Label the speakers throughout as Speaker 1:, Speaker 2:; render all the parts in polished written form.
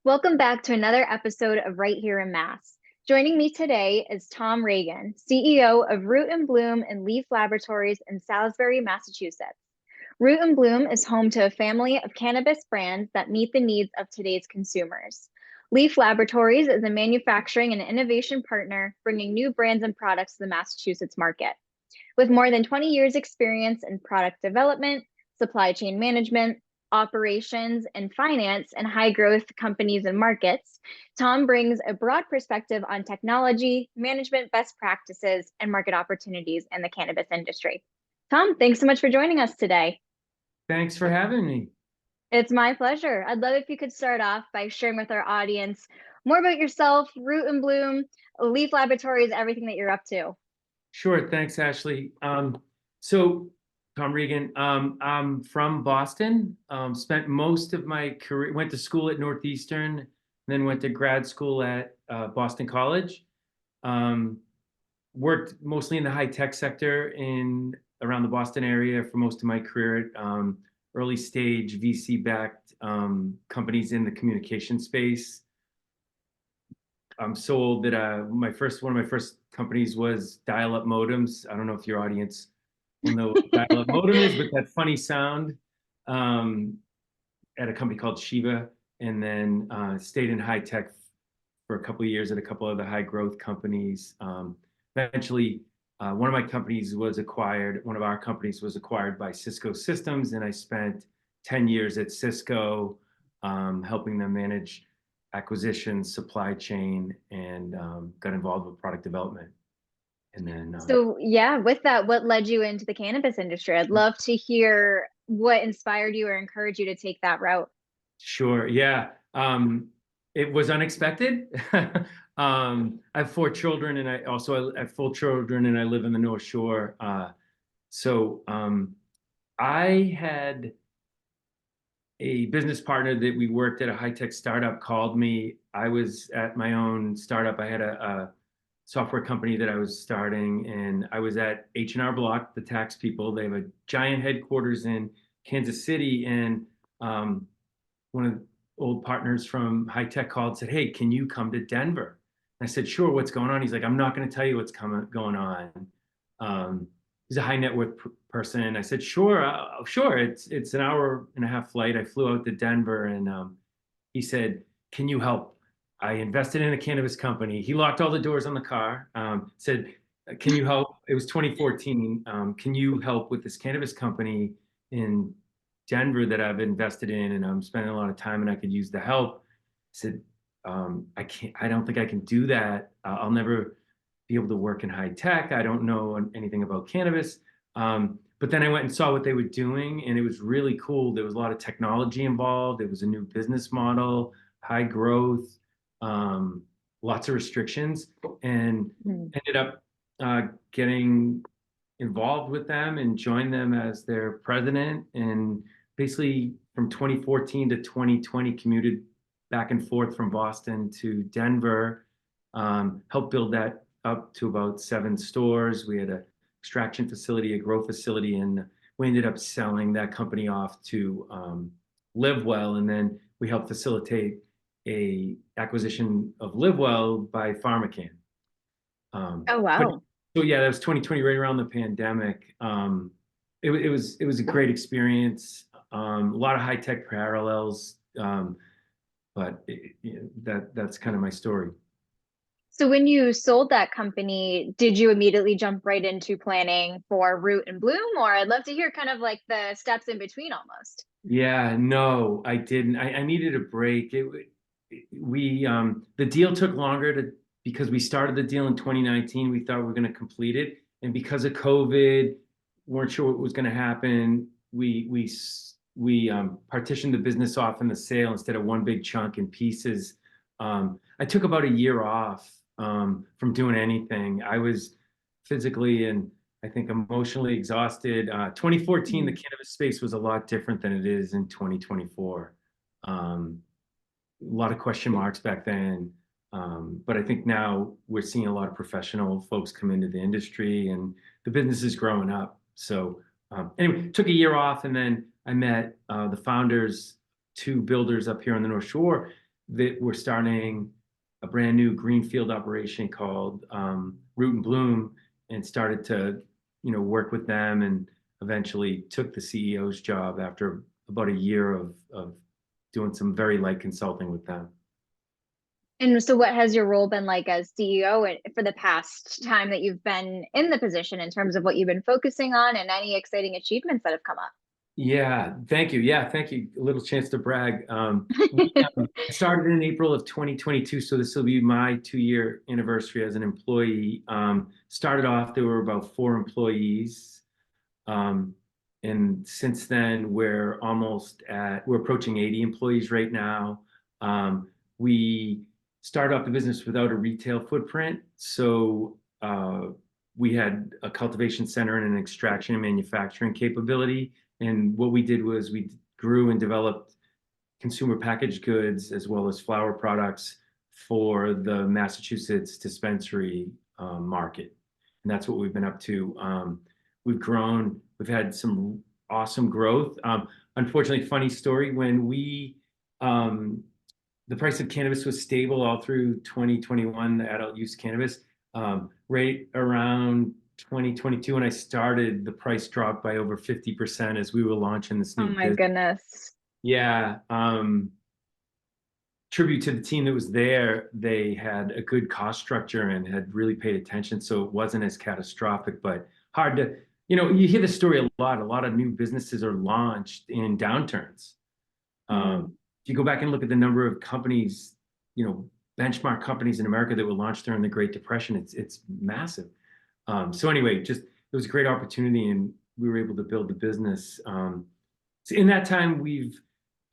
Speaker 1: Welcome back to another episode of Right Here in Mass. Joining me today is Tom Regan, CEO of Root and Bloom and Leaf Laboratories in Salisbury, Massachusetts. Root and Bloom is home to a family of cannabis brands that meet the needs of today's consumers. Leaf Laboratories is a manufacturing and innovation partner bringing new brands and products to the Massachusetts market. With more than 20 years experience in product development, supply chain management, operations, and finance in high growth companies and markets, Tom brings a broad perspective on technology, management best practices, and market opportunities in the cannabis industry. Tom, thanks so much for joining us today.
Speaker 2: Thanks for having me.
Speaker 1: It's my pleasure. I'd love if you could start off by sharing with our audience more about yourself, Root and Bloom, Leaf Laboratories, everything that you're up to.
Speaker 2: Sure, thanks, Ashley. So, Tom Regan, I'm from Boston. Spent most of my career, went to school at Northeastern, then went to grad school at Boston College. Worked mostly in the high tech sector in around the Boston area for most of my career. Early stage VC-backed companies in the communication space. I'm so old that one of my first companies was dial-up modems. I don't know if your audience will know what a dial-up modem is, but that funny sound at a company called Shiva, and then stayed in high tech for a couple of years at a couple of the high growth companies. Eventually, one of our companies was acquired by Cisco Systems, and I spent 10 years at Cisco helping them manage acquisitions, supply chain, and got involved with product development. And then
Speaker 1: With that, what led you into the cannabis industry? I'd love to hear what inspired you or encouraged you to take that route.
Speaker 2: Sure, yeah. It was unexpected. I have four children, and I have full children, and I live in the North Shore. So I had a business partner that we worked at a high-tech startup called me. I was at my own startup. I had a software company that I was starting, and I was at H&R Block, the tax people. They have a giant headquarters in Kansas City, and one of the old partners from high tech called and said, "Hey, can you come to Denver?" And I said, "Sure, what's going on?" He's like, "I'm not going to tell you what's going on." He's a high net worth person. I said, "Sure, sure." It's an hour and a half flight. I flew out to Denver, and he said, "Can you help? I invested in a cannabis company." He locked all the doors on the car. Said, "Can you help?" It was 2014. "Can you help with this cannabis company in Denver that I've invested in, and I'm spending a lot of time, and I could use the help?" I said, "I can't. I don't think I can do that. I'll never be able to work in high tech. I don't know anything about cannabis." But then I went and saw what they were doing, and it was really cool. There was a lot of technology involved. It was a new business model, high growth, lots of restrictions, and ended up getting involved with them and joined them as their president. And basically from 2014 to 2020 commuted back and forth from Boston to Denver, helped build that up to about 7 stores. We had an extraction facility, a grow facility, and we ended up selling that company off to LiveWell, and then we helped facilitate a acquisition of LiveWell by PharmaCann.
Speaker 1: Oh, wow.
Speaker 2: So yeah, that was 2020, right around the pandemic. It was a great experience. A lot of high tech parallels, but that's kind of my story.
Speaker 1: So when you sold that company, did you immediately jump right into planning for Root and Bloom, or I'd love to hear kind of like the steps in between almost.
Speaker 2: Yeah, no, I didn't. I needed a break. The deal took longer because we started the deal in 2019. We thought we were going to complete it, and because of COVID, weren't sure what was going to happen. We partitioned the business off in the sale instead of one big chunk in pieces. I took about a year off from doing anything. I was physically and I think emotionally exhausted. 2014, the cannabis space was a lot different than it is in 2024. A lot of question marks back then. But I think now we're seeing a lot of professional folks come into the industry, and the business is growing up. So anyway, took a year off, and then I met the founders, 2 builders up here on the North Shore that we're starting a brand new greenfield operation called Root and Bloom, and started to, work with them, and eventually took the CEO's job after about a year of doing some very light consulting with them.
Speaker 1: And so what has your role been like as CEO for the past time that you've been in the position in terms of what you've been focusing on and any exciting achievements that have come up?
Speaker 2: Yeah, thank you. Yeah, thank you. A little chance to brag. I started in April of 2022, so this will be my 2-year anniversary as an employee. Started off, there were about 4 employees. Um, and since then, we're approaching 80 employees right now. We started off the business without a retail footprint. So we had a cultivation center and an extraction and manufacturing capability. And what we did was we grew and developed consumer packaged goods as well as flower products for the Massachusetts dispensary market. And that's what we've been up to. We've grown, we've had some awesome growth. Unfortunately, funny story, when the price of cannabis was stable all through 2021, the adult use cannabis, right around 2022 when I started, the price dropped by over 50% as we were launching this
Speaker 1: Oh
Speaker 2: new
Speaker 1: my
Speaker 2: business.
Speaker 1: goodness.
Speaker 2: Yeah. Tribute to the team that was there. They had a good cost structure and had really paid attention. So it wasn't as catastrophic, but hard to, you hear the story a lot. A lot of new businesses are launched in downturns. If you go back and look at the number of companies, benchmark companies in America that were launched during the Great Depression, it's massive. So anyway, it was a great opportunity, and we were able to build the business. So in that time, we've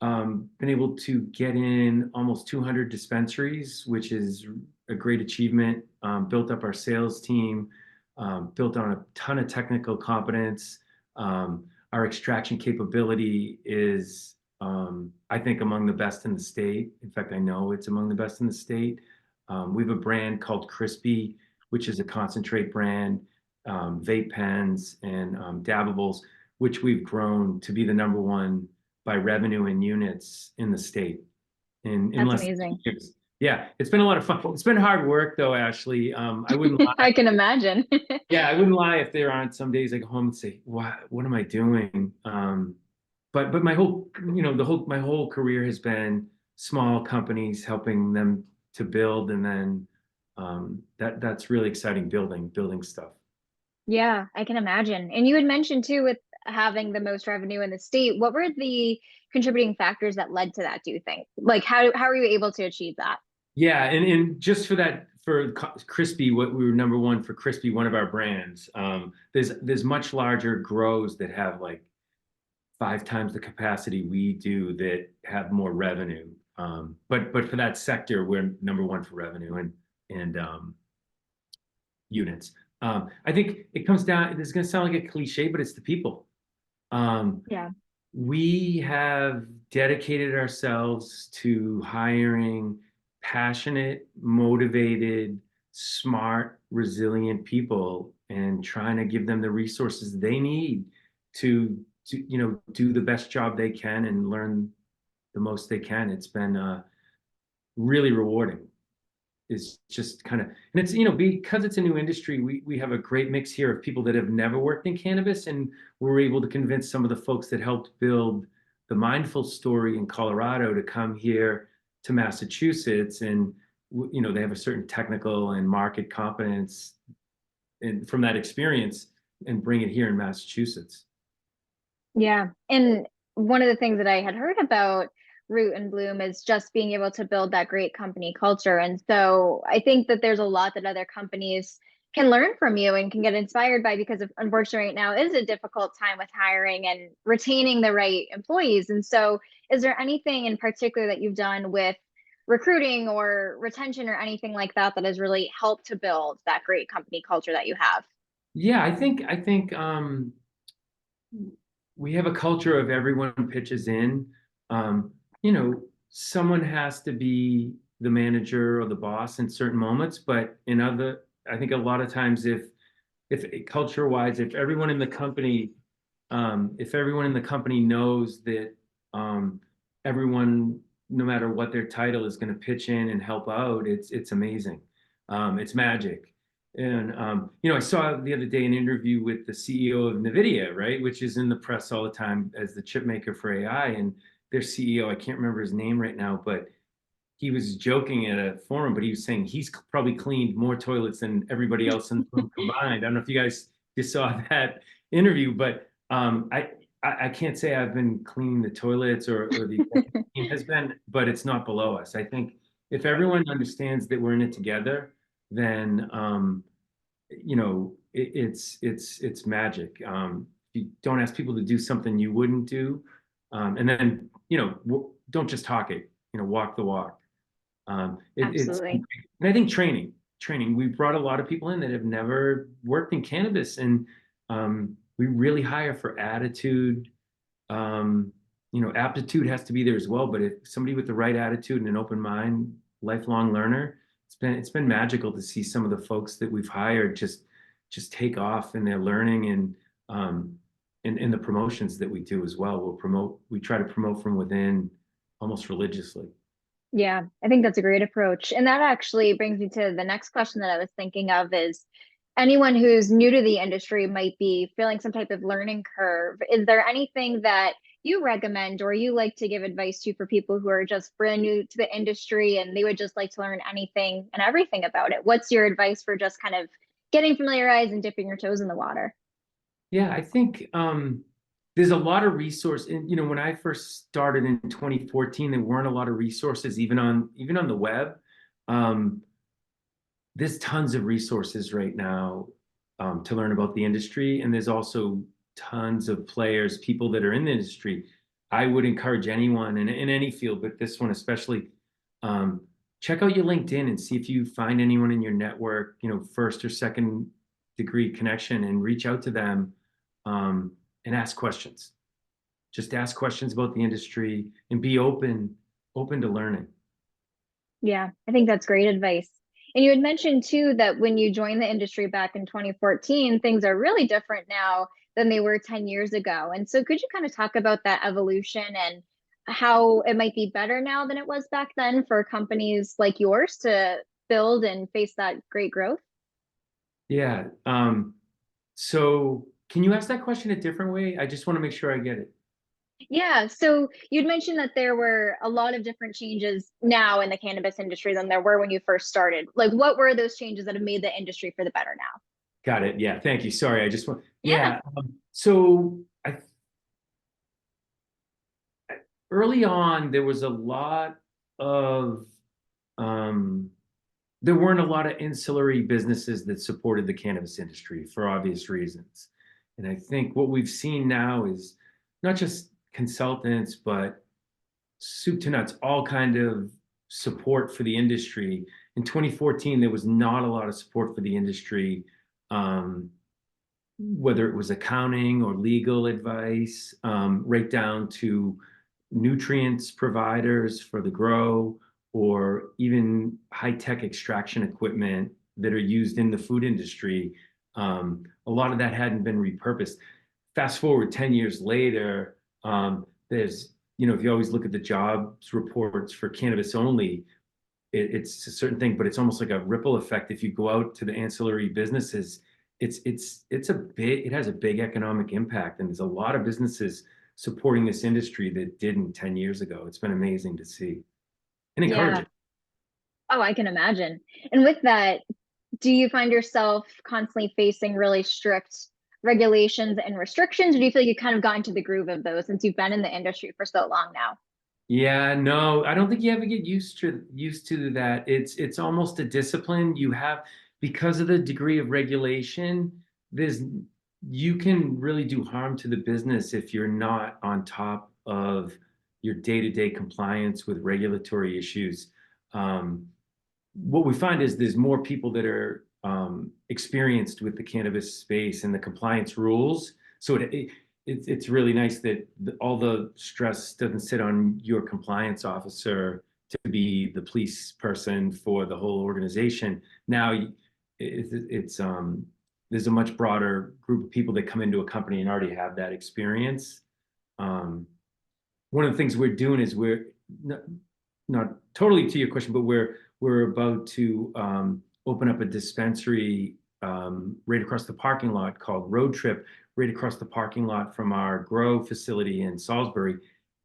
Speaker 2: been able to get in almost 200 dispensaries, which is a great achievement. Built up our sales team, built on a ton of technical competence. Our extraction capability is, I think, among the best in the state. In fact, I know it's among the best in the state. We have a brand called Crispy, which is a concentrate brand, vape pens and dabbables, which we've grown to be the #1 by revenue and units in the state in
Speaker 1: That's
Speaker 2: less than 2
Speaker 1: amazing.
Speaker 2: years. Yeah, it's been a lot of fun. It's been hard work though, Ashley. I wouldn't lie.
Speaker 1: I can imagine.
Speaker 2: Yeah, I wouldn't lie if there aren't some days I go home and say, what am I doing? But my whole, my whole career has been small companies, helping them to build, and then that's really exciting, building stuff.
Speaker 1: Yeah, I can imagine. And you had mentioned too, with having the most revenue in the state, what were the contributing factors that led to that, do you think? Like how are you able to achieve that?
Speaker 2: Yeah, and just for that, for Crispy, what we were #1 for Crispy, one of our brands. There's much larger grows that have like 5 times the capacity we do that have more revenue. But for that sector, we're #1 for revenue and units. I think it comes down. This is going to sound like a cliche, but it's the people.
Speaker 1: Yeah.
Speaker 2: We have dedicated ourselves to hiring passionate, motivated, smart, resilient people, and trying to give them the resources they need to do the best job they can and learn the most they can. It's been really rewarding. It's just kind of, and it's, because it's a new industry, we have a great mix here of people that have never worked in cannabis, and we're able to convince some of the folks that helped build the Mindful story in Colorado to come here to Massachusetts, and they have a certain technical and market competence and from that experience, and bring it here in Massachusetts.
Speaker 1: Yeah. And one of the things that I had heard about Root and Bloom is just being able to build that great company culture. And so I think that there's a lot that other companies can learn from you and can get inspired by, because of, unfortunately right now is a difficult time with hiring and retaining the right employees. And so is there anything in particular that you've done with recruiting or retention or anything like that that has really helped to build that great company culture that you have?
Speaker 2: Yeah, I think we have a culture of everyone pitches in. Um, Someone has to be the manager or the boss in certain moments, but in other, I think a lot of times, if culture-wise, if everyone in the company, knows that everyone no matter what their title, is going to pitch in and help out, it's amazing. It's magic. And I saw the other day an interview with the CEO of NVIDIA, right, which is in the press all the time as the chip maker for AI. And their CEO, I can't remember his name right now, but he was joking at a forum, but he was saying he's probably cleaned more toilets than everybody else in the room combined. I don't know if you guys just saw that interview, but I can't say I've been cleaning the toilets or the team has been, but it's not below us. I think if everyone understands that we're in it together, then it's magic. You don't ask people to do something you wouldn't do, and then don't just talk it. Walk the walk.
Speaker 1: Absolutely.
Speaker 2: And I think training. We brought a lot of people in that have never worked in cannabis, and we really hire for attitude. Aptitude has to be there as well, but if somebody with the right attitude and an open mind, lifelong learner, it's been magical to see some of the folks that we've hired just take off in their learning, and in the promotions that we do as well. We try to promote from within almost religiously.
Speaker 1: Yeah, I think that's a great approach. And that actually brings me to the next question that I was thinking of is anyone who's new to the industry might be feeling some type of learning curve. Is there anything that you recommend or you like to give advice to for people who are just brand new to the industry and they would just like to learn anything and everything about it? What's your advice for just kind of getting familiarized and dipping your toes in the water?
Speaker 2: Yeah, I think there's a lot of resource. And when I first started in 2014, there weren't a lot of resources even on the web. There's tons of resources right now to learn about the industry, and there's also tons of players, people that are in the industry. I would encourage anyone in any field, but this one especially, check out your LinkedIn and see if you find anyone in your network, first or second degree connection, and reach out to them and ask questions. Just ask questions about the industry and be open to learning.
Speaker 1: Yeah, I think that's great advice. And you had mentioned too that when you joined the industry back in 2014, things are really different now than they were 10 years ago. And so could you kind of talk about that evolution and how it might be better now than it was back then for companies like yours to build and face that great growth?
Speaker 2: Yeah. So can you ask that question a different way? I just want to make sure I get it.
Speaker 1: Yeah, so you'd mentioned that there were a lot of different changes now in the cannabis industry than there were when you first started. Like, what were those changes that have made the industry for the better now?
Speaker 2: Got it. Yeah. Thank you. Sorry. I just want,
Speaker 1: Yeah.
Speaker 2: yeah. So early on, there was a lot of, there weren't a lot of ancillary businesses that supported the cannabis industry for obvious reasons. And I think what we've seen now is not just consultants, but soup to nuts, all kind of support for the industry. In 2014, there was not a lot of support for the industry, whether it was accounting or legal advice, right down to nutrients providers for the grow, or even high-tech extraction equipment that are used in the food industry. A lot of that hadn't been repurposed. Fast forward 10 years later, there's, if you always look at the jobs reports for cannabis only, it's a certain thing, but it's almost like a ripple effect. If you go out to the ancillary businesses, it has a big economic impact, and there's a lot of businesses supporting this industry that didn't 10 years ago. It's been amazing to see and
Speaker 1: Yeah.
Speaker 2: encouraging.
Speaker 1: Oh, I can imagine. And with that, do you find yourself constantly facing really strict regulations and restrictions, or do you feel like you've kind of gotten to the groove of those since you've been in the industry for so long now?
Speaker 2: Yeah, no, I don't think you ever get used to that. It's almost a discipline you have because of the degree of regulation. There's You can really do harm to the business if you're not on top of your day-to-day compliance with regulatory issues. What we find is there's more people that are experienced with the cannabis space and the compliance rules. So it's really nice that all the stress doesn't sit on your compliance officer to be the police person for the whole organization. Now there's a much broader group of people that come into a company and already have that experience. One of the things we're doing is not totally to your question, but we're about to open up a dispensary right across the parking lot called Road Trip, right across the parking lot from our grow facility in Salisbury.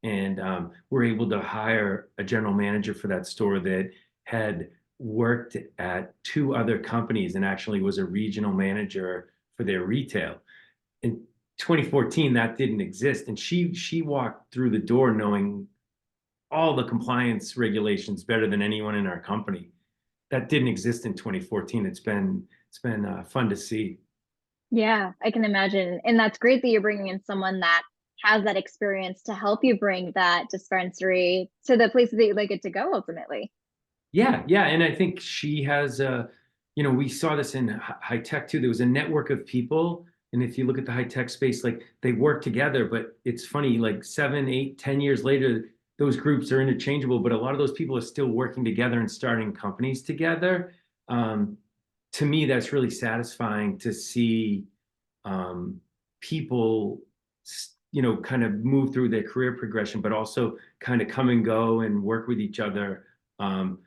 Speaker 2: And we're able to hire a general manager for that store that had worked at two other companies and actually was a regional manager for their retail. In 2014, that didn't exist. And she walked through the door knowing all the compliance regulations better than anyone in our company. That didn't exist in 2014. It's been fun to see.
Speaker 1: Yeah, I can imagine. And that's great that you're bringing in someone that has that experience to help you bring that dispensary to the places that you'd like it to go ultimately.
Speaker 2: Yeah, yeah, and I think she has we saw this in high tech too. There was a network of people, and if you look at the high tech space, like they work together. But it's funny, like 7, 8, 10 years later, those groups are interchangeable. But a lot of those people are still working together and starting companies together. Um, to me, that's really satisfying to see people, kind of move through their career progression, but also kind of come and go and work with each other. Um,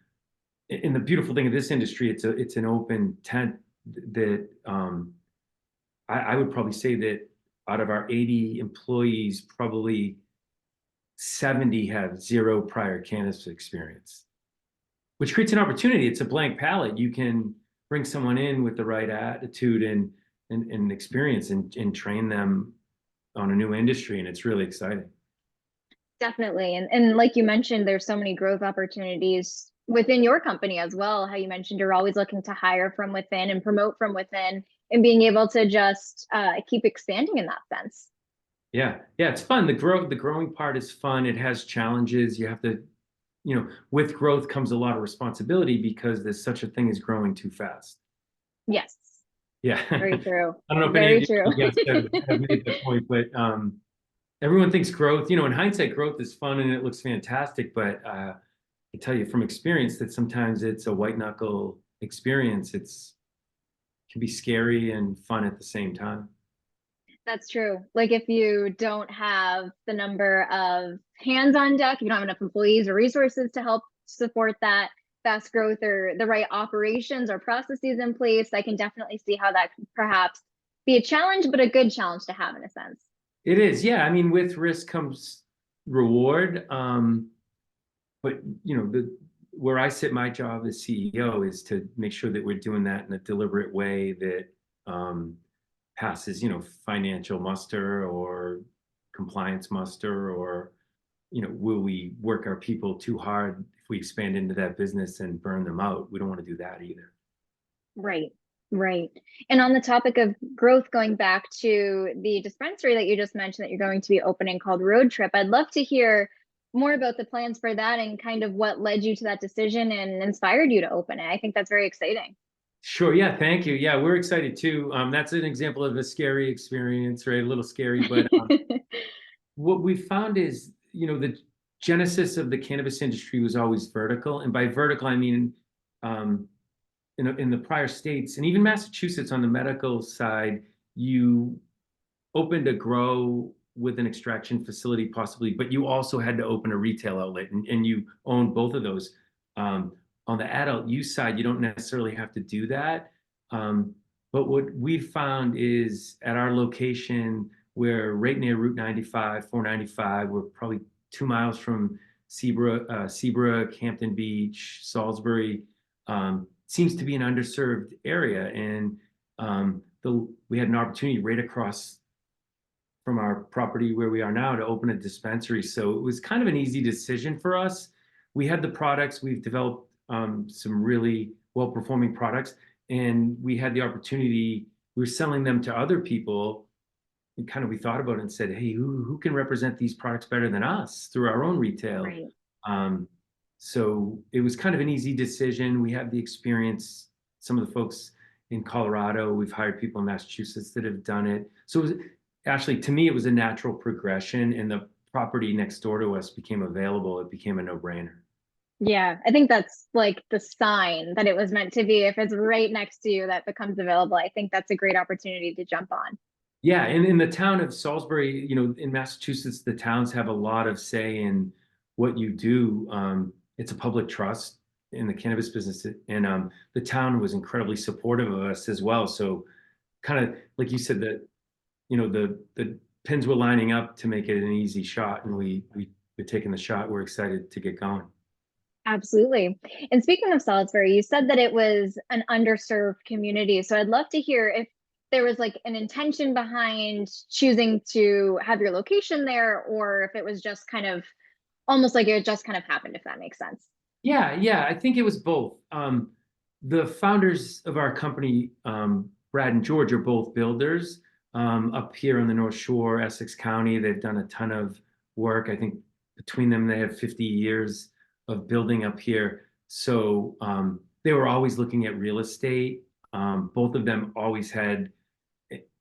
Speaker 2: and the beautiful thing of this industry, it's an open tent that I would probably say that out of our 80 employees, probably 70 have zero prior cannabis experience, which creates an opportunity. It's a blank palette. You can bring someone in with the right attitude and experience and train them on a new industry, and it's really exciting.
Speaker 1: Definitely. And like you mentioned, there's so many growth opportunities within your company as well. How you mentioned you're always looking to hire from within and promote from within and being able to just keep expanding in that sense.
Speaker 2: Yeah, yeah, it's fun. The growing part is fun. It has challenges. You have to, with growth comes a lot of responsibility because there's such a thing as growing too fast.
Speaker 1: Yes,
Speaker 2: Yeah.
Speaker 1: very true.
Speaker 2: I don't know if any of
Speaker 1: Very
Speaker 2: the
Speaker 1: true.
Speaker 2: other guests have made that point, but everyone thinks growth, in hindsight, growth is fun and it looks fantastic. But I tell you from experience that sometimes it's a white knuckle experience. It can be scary and fun at the same time.
Speaker 1: That's true. Like if you don't have the number of hands on deck, you don't have enough employees or resources to help support that fast growth or the right operations or processes in place, I can definitely see how that could perhaps be a challenge, but a good challenge to have in a sense.
Speaker 2: It is, yeah. I mean, with risk comes reward. But the where I sit, my job as CEO is to make sure that we're doing that in a deliberate way that um, passes, financial muster or compliance muster, or will we work our people too hard if we expand into that business and burn them out? We don't want to do that either.
Speaker 1: Right, right. And on the topic of growth, going back to the dispensary that you just mentioned that you're going to be opening called Road Trip, I'd love to hear more about the plans for that and kind of what led you to that decision and inspired you to open it. I think that's very exciting.
Speaker 2: Sure. Yeah. Thank you. Yeah, we're excited too. That's an example of a scary experience, right? A little scary, but what we found is, the genesis of the cannabis industry was always vertical. And by vertical, I mean, um, in the prior states and even Massachusetts on the medical side, you opened a grow with an extraction facility possibly, but you also had to open a retail outlet and you owned both of those. On the adult use side, you don't necessarily have to do that. But what we've found is at our location, we're right near Route 95, 495. We're probably 2 miles from Seabrook, Hampton Beach, Salisbury. Seems to be an underserved area, and we had an opportunity right across from our property where we are now to open a dispensary. So it was kind of an easy decision for us. We had the products. We've developed some really well-performing products, and we had the opportunity. We were selling them to other people, and kind of we thought about it and said, "Hey, who can represent these products better than us through our own retail?"
Speaker 1: Right.
Speaker 2: Um, so it was kind of an easy decision. We have the experience. Some of the folks in Colorado, we've hired people in Massachusetts that have done it. So it was, actually, to me, it was a natural progression, and the property next door to us became available. It became a no-brainer.
Speaker 1: Yeah, I think that's like the sign that it was meant to be. If it's right next to you that becomes available, I think that's a great opportunity to jump on.
Speaker 2: Yeah, and in the town of Salisbury, in Massachusetts, the towns have a lot of say in what you do. it's a public trust in the cannabis business, and the town was incredibly supportive of us as well. So, kind of like you said, that the pins were lining up to make it an easy shot, and we're taking the shot. We're excited to get going.
Speaker 1: Absolutely. And speaking of Salisbury, you said that it was an underserved community. So I'd love to hear if there was like an intention behind choosing to have your location there, or if it was just kind of almost like it just kind of happened, if that makes sense.
Speaker 2: Yeah, I think it was both. The founders of our company, Brad and George, are both builders up here on the North Shore, Essex County. They've done a ton of work. I think between them, they have 50 years of building up here. So they were always looking at real estate. Both of them always had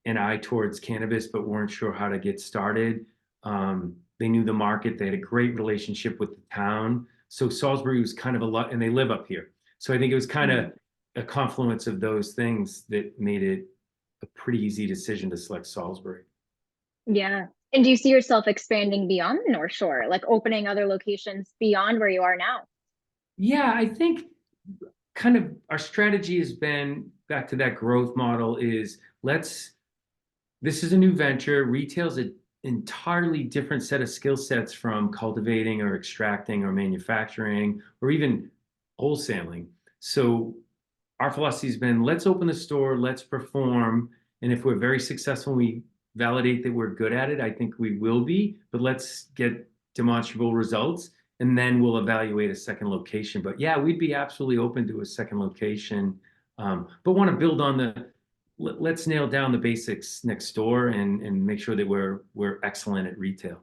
Speaker 2: an eye towards cannabis, but weren't sure how to get started. They knew the market. They had a great relationship with the town. So Salisbury was kind of a lot, and they live up here. So I think it was kind of a confluence of those things that made it a pretty easy decision to select Salisbury.
Speaker 1: Yeah. And do you see yourself expanding beyond the North Shore, like opening other locations beyond where you are now?
Speaker 2: Yeah, I think kind of our strategy has been back to that growth model is this is a new venture. Retail's an entirely different set of skill sets from cultivating or extracting or manufacturing or even wholesaling. So our philosophy has been let's open the store, let's perform. And if we're very successful, we validate that we're good at it. I think we will be, but let's get demonstrable results and then we'll evaluate a second location. But yeah, we'd be absolutely open to a second location, but want to build on let's nail down the basics next door and make sure that we're excellent at retail.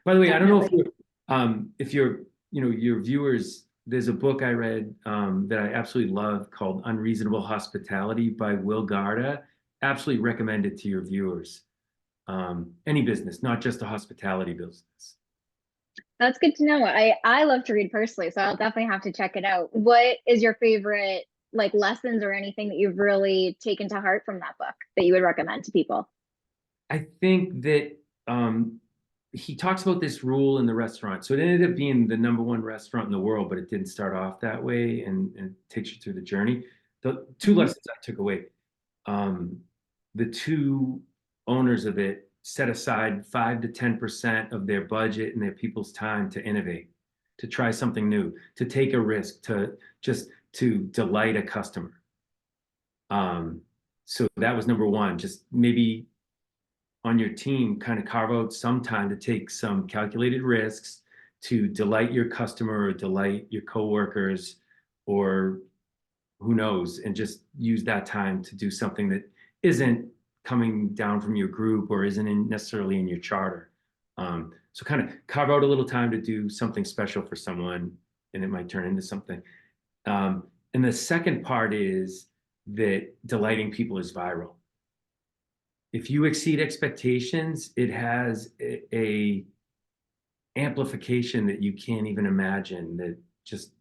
Speaker 2: By the way, I don't know
Speaker 1: Definitely.
Speaker 2: if you're your viewers. There's a book I read that I absolutely love called Unreasonable Hospitality by Will Garda. Absolutely recommend it to your viewers. Any business, not just a hospitality business.
Speaker 1: That's good to know. I love to read personally, so I'll definitely have to check it out. What is your favorite like lessons or anything that you've really taken to heart from that book that you would recommend to people?
Speaker 2: I think that he talks about this rule in the restaurant. So it ended up being the #1 restaurant in the world, but it didn't start off that way, and takes you through the journey. The two
Speaker 1: Mhm.
Speaker 2: lessons I took away. Um, the two owners of it set aside 5 to 10% of their budget and their people's time to innovate, to try something new, to take a risk, to delight a customer. So that was #1. Just maybe on your team, kind of carve out some time to take some calculated risks to delight your customer or delight your coworkers or who knows, and just use that time to do something that isn't coming down from your group or isn't necessarily in your charter. So kind of carve out a little time to do something special for someone, and it might turn into something. And the second part is that delighting people is viral. If you exceed expectations, it has a amplification that you can't even imagine. That just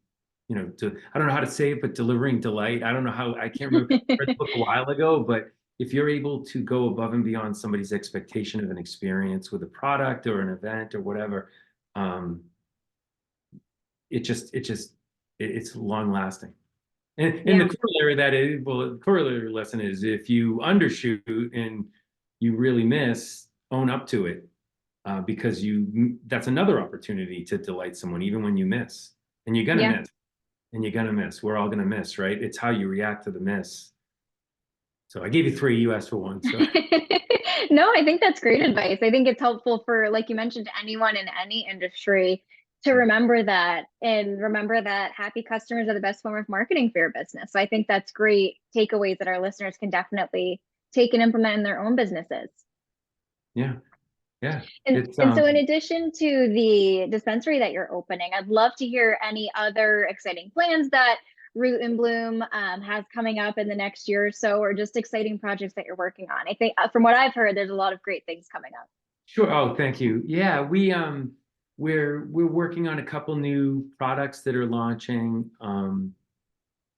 Speaker 2: I don't know how to say it, but delivering delight. I don't know how. I can't remember. I read the book a while ago, but if you're able to go above and beyond somebody's expectation of an experience with a product or an event or whatever, um, it's long lasting. And the
Speaker 1: Yeah.
Speaker 2: corollary that is, well, the corollary lesson is if you undershoot and you really miss, own up to it, because that's another opportunity to delight someone, even when you miss. And you're gonna
Speaker 1: Yeah.
Speaker 2: miss, and you're gonna miss. We're all gonna miss, right? It's how you react to the miss. So I gave you three, you asked for one. So
Speaker 1: No, I think that's great advice. I think it's helpful for, like you mentioned, anyone in any industry to remember that and remember that happy customers are the best form of marketing for your business. So I think that's great takeaways that our listeners can definitely take and implement in their own businesses.
Speaker 2: yeah, yeah.
Speaker 1: And
Speaker 2: It's
Speaker 1: and so in addition to the dispensary that you're opening, I'd love to hear any other exciting plans that Root and Bloom has coming up in the next year or so, or just exciting projects that you're working on. I think from what I've heard, there's a lot of great things coming up.
Speaker 2: sure. Oh, thank you. Yeah, we're working on a couple new products that are launching.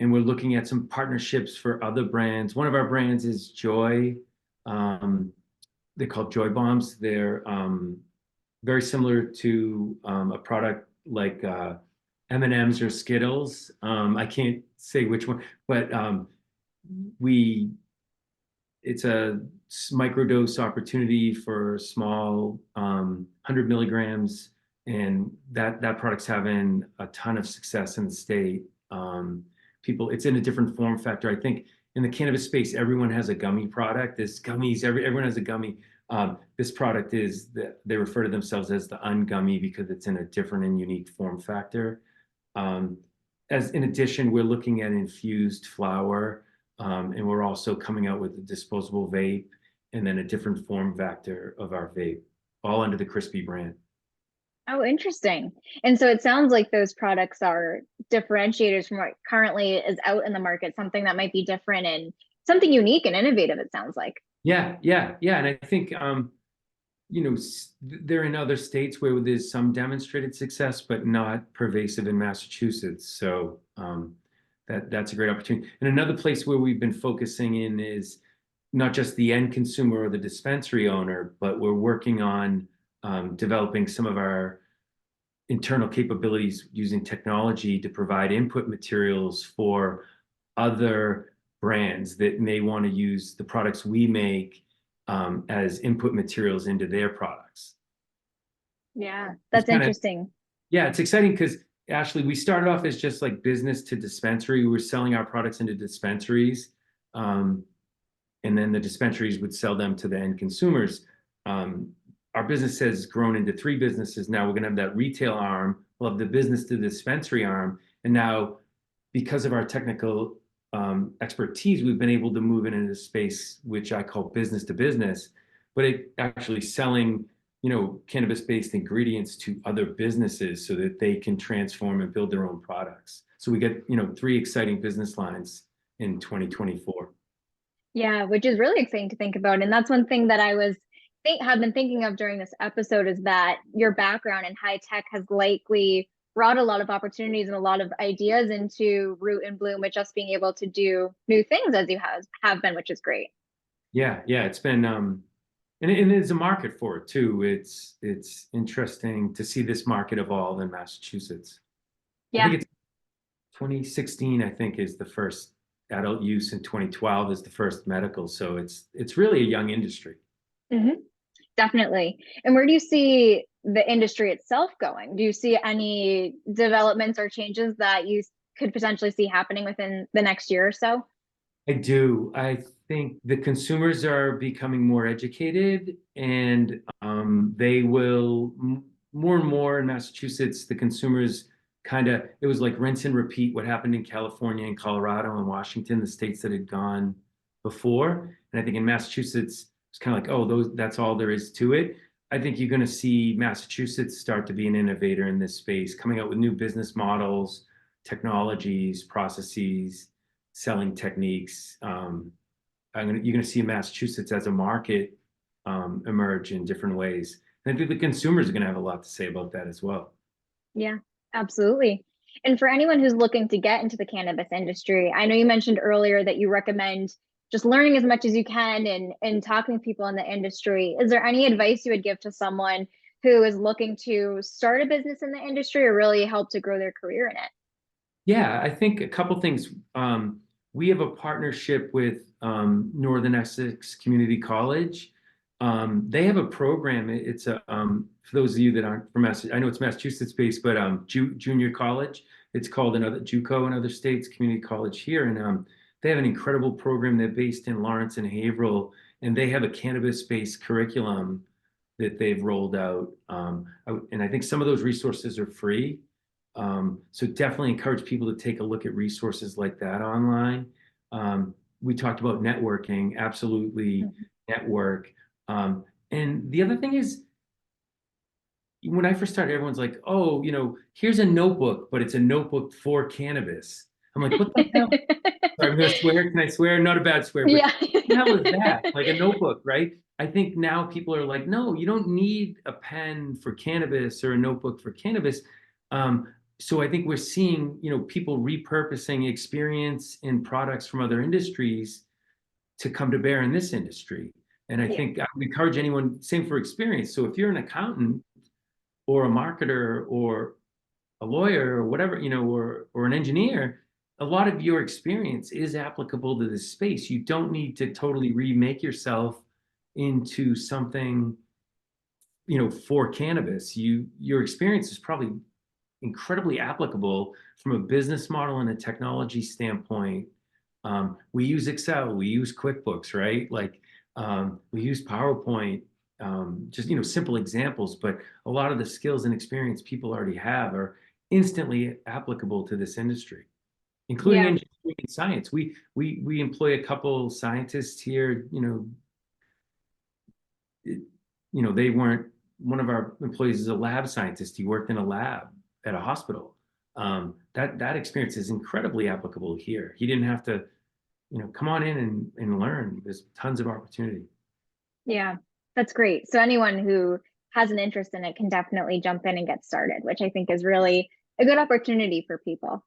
Speaker 2: And we're looking at some partnerships for other brands. One of our brands is Joy. Um, they're called Joy Bombs. They're very similar to a product like M&Ms or Skittles. I can't say which one, but we it's a microdose opportunity for small 100 milligrams, and that product's having a ton of success in the state. It's in a different form factor. I think in the cannabis space, everyone has a gummy product. There's gummies, everyone has a gummy. This product they refer to themselves as the ungummy because it's in a different and unique form factor. As in addition, we're looking at infused flower, and we're also coming out with a disposable vape and then a different form factor of our vape, all under the Crispy brand.
Speaker 1: Oh, interesting. And so it sounds like those products are differentiators from what currently is out in the market, something that might be different and something unique and innovative, it sounds like.
Speaker 2: Yeah, yeah, yeah. And I think they're in other states where there's some demonstrated success, but not pervasive in Massachusetts. So that's a great opportunity. And another place where we've been focusing in is not just the end consumer or the dispensary owner, but we're working on developing some of our internal capabilities using technology to provide input materials for other brands that may want to use the products we make as input materials into their products.
Speaker 1: Yeah,
Speaker 2: It's
Speaker 1: that's
Speaker 2: kind of,
Speaker 1: interesting.
Speaker 2: yeah, it's exciting because Ashley, we started off as just like business to dispensary. We were selling our products into dispensaries, and then the dispensaries would sell them to the end consumers. Our business has grown into 3 businesses now. We're going to have that retail arm. We'll have the business to dispensary arm. And now, because of our technical expertise, we've been able to move it into a space which I call business to business, but it actually selling, cannabis-based ingredients to other businesses so that they can transform and build their own products. So we get, 3 exciting business lines in 2024.
Speaker 1: Yeah, which is really exciting to think about. And that's one thing that have been thinking of during this episode is that your background in high tech has likely brought a lot of opportunities and a lot of ideas into Root and Bloom with just being able to do new things as you have been, which is great.
Speaker 2: Yeah, yeah, it's been and there's a market for it too. It's interesting to see this market evolve in Massachusetts. I
Speaker 1: Yeah.
Speaker 2: think it's 2016, I think, is the first adult use, and 2012 is the first medical. So it's really a young industry.
Speaker 1: Mm-hmm. Definitely. And where do you see the industry itself going? Do you see any developments or changes that you could potentially see happening within the next year or so?
Speaker 2: I do. I think the consumers are becoming more educated, and they will more and more in Massachusetts. The consumers it was like rinse and repeat what happened in California and Colorado and Washington, the states that had gone before. And I think in Massachusetts, it's kind of like, oh, that's all there is to it. I think you're going to see Massachusetts start to be an innovator in this space, coming out with new business models, technologies, processes, selling techniques. You're going to see Massachusetts as a market emerge in different ways. And I think the consumers are going to have a lot to say about that as well.
Speaker 1: Yeah, absolutely. And for anyone who's looking to get into the cannabis industry, I know you mentioned earlier that you recommend just learning as much as you can and talking to people in the industry. Is there any advice you would give to someone who is looking to start a business in the industry or really help to grow their career in it?
Speaker 2: Yeah, I think a couple things. We have a partnership with Northern Essex Community College. They have a program. It's for those of you that aren't from Massachusetts, I know it's Massachusetts based, but junior college. It's called another JUCO in other states, community college here, and they have an incredible program. They're based in Lawrence and Haverhill, and they have a cannabis-based curriculum that they've rolled out. And I think some of those resources are free. So definitely encourage people to take a look at resources like that online. We talked about networking, absolutely network. And the other thing is, when I first started, everyone's like, oh, here's a notebook, but it's a notebook for cannabis. I'm like, what the hell? Sorry, I'm going to swear. Can I swear? Not a bad swear, but
Speaker 1: Yeah.
Speaker 2: what the hell is that? Like a notebook, right? I think now people are like, no, you don't need a pen for cannabis or a notebook for cannabis. So I think we're seeing, people repurposing experience in products from other industries to come to bear in this industry. And I think I would encourage anyone, same for experience. So if you're an accountant or a marketer or a lawyer or whatever, or an engineer, a lot of your experience is applicable to this space. You don't need to totally remake yourself into something, for cannabis. Your experience is probably incredibly applicable from a business model and a technology standpoint. We use Excel, we use QuickBooks, right? Like we use PowerPoint, just simple examples, but a lot of the skills and experience people already have are instantly applicable to this industry, including
Speaker 1: Yeah.
Speaker 2: engineering and science. We employ a couple scientists here. They weren't. One of our employees is a lab scientist. He worked in a lab at a hospital. That experience is incredibly applicable here. He didn't have to, come on in and learn. There's tons of opportunity.
Speaker 1: Yeah, that's great. So anyone who has an interest in it can definitely jump in and get started, which I think is really a good opportunity for people.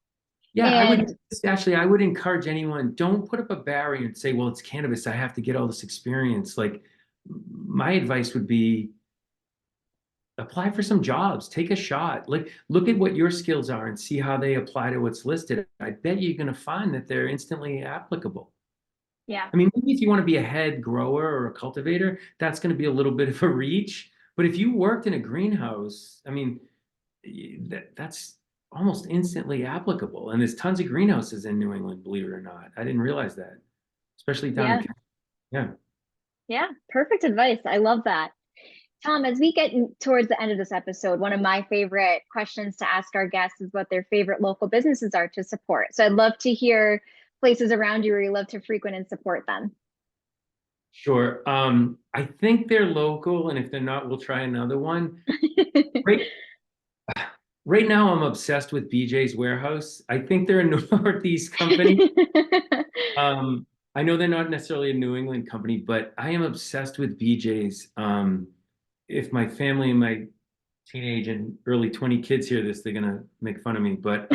Speaker 2: Yeah,
Speaker 1: And
Speaker 2: I would encourage anyone, don't put up a barrier and say, well, it's cannabis, I have to get all this experience. Like my advice would be apply for some jobs, take a shot. Like look at what your skills are and see how they apply to what's listed. I bet you're going to find that they're instantly applicable.
Speaker 1: yeah,
Speaker 2: I mean, maybe if you want to be a head grower or a cultivator, that's going to be a little bit of a reach. But if you worked in a greenhouse, I mean, that's almost instantly applicable. And there's tons of greenhouses in New England, believe it or not. I didn't realize that, especially down
Speaker 1: yeah,
Speaker 2: in yeah.
Speaker 1: yeah, perfect advice. I love that. Tom, as we get towards the end of this episode, one of my favorite questions to ask our guests is what their favorite local businesses are to support. So I'd love to hear places around you where you love to frequent and support them.
Speaker 2: Sure. I think they're local, and if they're not, we'll try another one. Right, right now, I'm obsessed with BJ's Warehouse. I think they're a Northeast company. Um, I know they're not necessarily a New England company, but I am obsessed with BJ's. If my family and my teenage and early 20 kids hear this, they're gonna make fun of me. But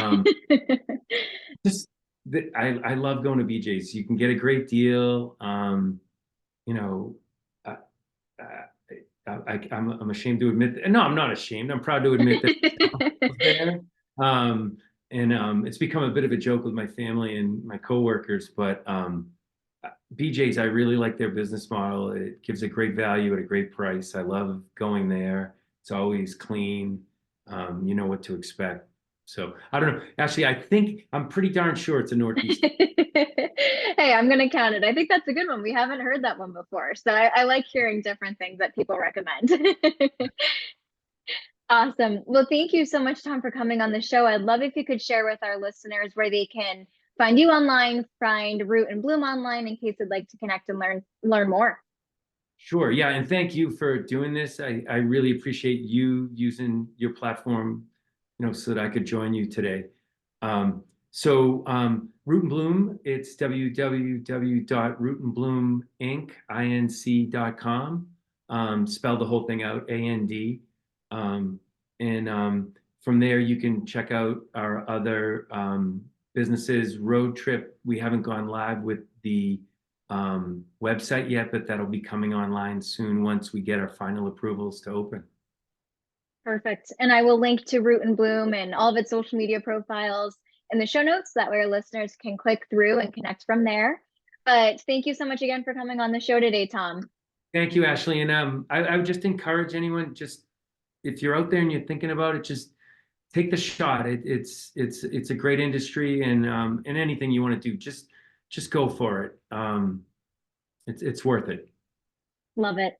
Speaker 2: just I love going to BJ's. You can get a great deal. You know, uh, I'm ashamed to admit that. No, I'm not ashamed. I'm proud to admit that I was there. And it's become a bit of a joke with my family and my coworkers. But BJ's, I really like their business model. It gives a great value at a great price. I love going there. It's always clean. You know what to expect. So I don't know. Actually, I think I'm pretty darn sure it's a Northeast.
Speaker 1: Hey, I'm going to count it. I think that's a good one. We haven't heard that one before. So I like hearing different things that people recommend. Awesome. Well, thank you so much, Tom, for coming on the show. I'd love if you could share with our listeners where they can find you online, find Root and Bloom online in case they'd like to connect and learn more.
Speaker 2: Sure. Yeah. And thank you for doing this. I really appreciate you using your platform, so that I could join you today. Root and Bloom, it's www.rootandbloominc.com. Spell the whole thing out, AND. From there, you can check out our other businesses. Road Trip, we haven't gone live with the website yet, but that'll be coming online soon once we get our final approvals to open.
Speaker 1: Perfect. And I will link to Root and Bloom and all of its social media profiles in the show notes. That way our listeners can click through and connect from there. But thank you so much again for coming on the show today, Tom.
Speaker 2: Thank you, Ashley. And I would just encourage anyone, just if you're out there and you're thinking about it, just take the shot. It's a great industry, and anything you want to do, just go for it. It's worth it.
Speaker 1: Love it.